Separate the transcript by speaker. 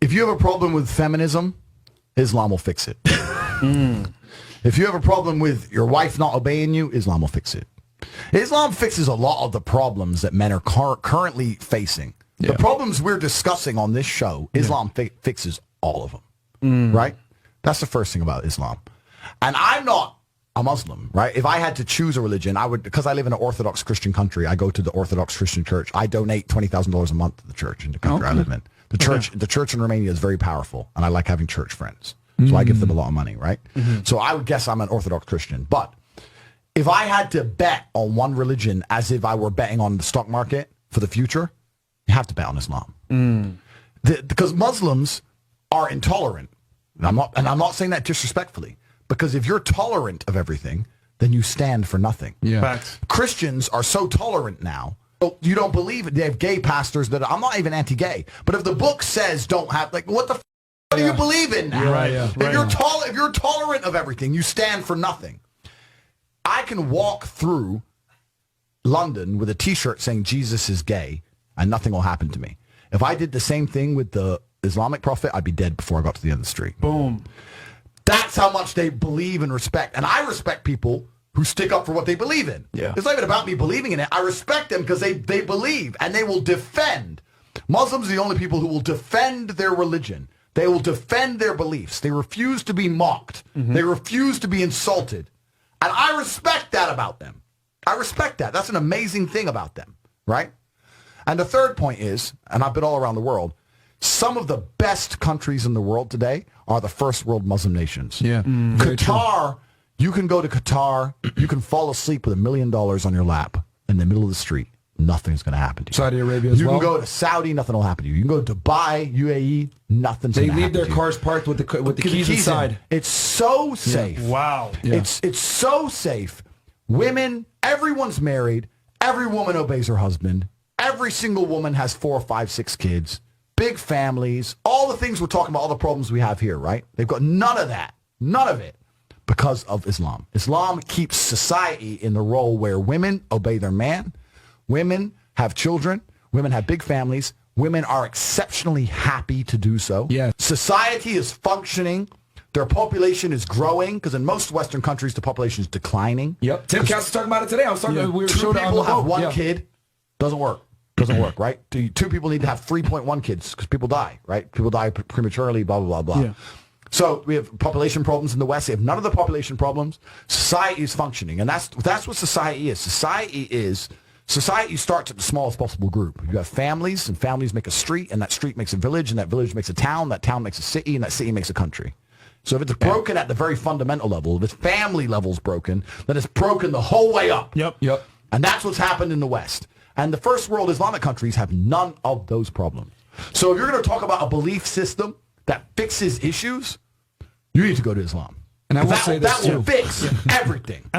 Speaker 1: If you have a problem with feminism, Islam will fix it. If you have a problem with your wife not obeying you, Islam will fix it. Islam fixes a lot of the problems that men are currently facing. Yeah. The problems we're discussing on this show, Islam fixes all of them, right? That's the first thing about Islam. And I'm not a Muslim, right? If I had to choose a religion, I would, because I live in an Orthodox Christian country, I go to the Orthodox Christian church. I donate $20,000 a month to the church in the country I live in. The church in Romania is very powerful, and I like having church friends. So I give them a lot of money, right? So I would guess I'm an Orthodox Christian. But if I had to bet on one religion as if I were betting on the stock market for the future, you have to bet on Islam. Because Muslims are intolerant. And I'm not saying that disrespectfully. Because if you're tolerant of everything, then you stand for nothing. Yeah. Facts. Christians are so tolerant now. You don't believe it. They have gay pastors that I'm not even anti-gay. But if the book says don't have, like, what the what do you believe in now?
Speaker 2: Right,
Speaker 1: If you're tolerant of everything, you stand for nothing. I can walk through London with a T-shirt saying Jesus is gay, and nothing will happen to me. If I did the same thing with the Islamic prophet, I'd be dead before I got to the end of the street.
Speaker 2: Boom.
Speaker 1: That's how much they believe and respect. And I respect people who stick up for what they believe in.
Speaker 2: Yeah.
Speaker 1: It's not even about me believing in it. I respect them because they believe, and they will defend. Muslims are the only people who will defend their religion. They will defend their beliefs. They refuse to be mocked. They refuse to be insulted. And I respect that about them. I respect that. That's an amazing thing about them, right? And the third point is, and I've been all around the world, some of the best countries in the world today are the first world Muslim nations.
Speaker 2: Yeah.
Speaker 1: Qatar, you can go to Qatar, you can fall asleep with $1 million on your lap in the middle of the street. Nothing's going to happen to you.
Speaker 2: Saudi Arabia as well.
Speaker 1: You can go to Saudi, nothing will happen to you. You can go to Dubai, UAE, nothing's going to happen to you.
Speaker 2: They leave their cars parked with the keys inside.
Speaker 1: It's so safe.
Speaker 3: Yeah. Wow.
Speaker 1: Yeah. It's so safe. Women, everyone's married. Every woman obeys her husband. Every single woman has 4, 5, 6 kids. Big families. All the things we're talking about, all the problems we have here, right? They've got none of that. None of it. Because of Islam. Islam keeps society in the role where women obey their man. Women have children. Women have big families. Women are exceptionally happy to do so.
Speaker 2: Yeah.
Speaker 1: Society is functioning. Their population is growing because in most Western countries, the population is declining.
Speaker 2: Yep. Tim Cass was talking about it today. I was talking. We were
Speaker 1: Two people have one
Speaker 2: Yeah.
Speaker 1: kid. Doesn't work. Doesn't work, right? Two people need to have 3.1 kids because people die, right? People die prematurely, blah, blah, blah, blah. Yeah. So we have population problems in the West. We have none of the population problems. Society is functioning. And that's what society is. Society starts at the smallest possible group. You have families, and families make a street, and that street makes a village, and that village makes a town, that town makes a city, and that city makes a country. So if it's broken at the very fundamental level, if its family level's broken, then it's broken the whole way up.
Speaker 2: Yep.
Speaker 1: And that's what's happened in the West. And the first world Islamic countries have none of those problems. So if you're going to talk about a belief system that fixes issues, you need to go to Islam.
Speaker 2: And I will say this
Speaker 1: that will fix everything.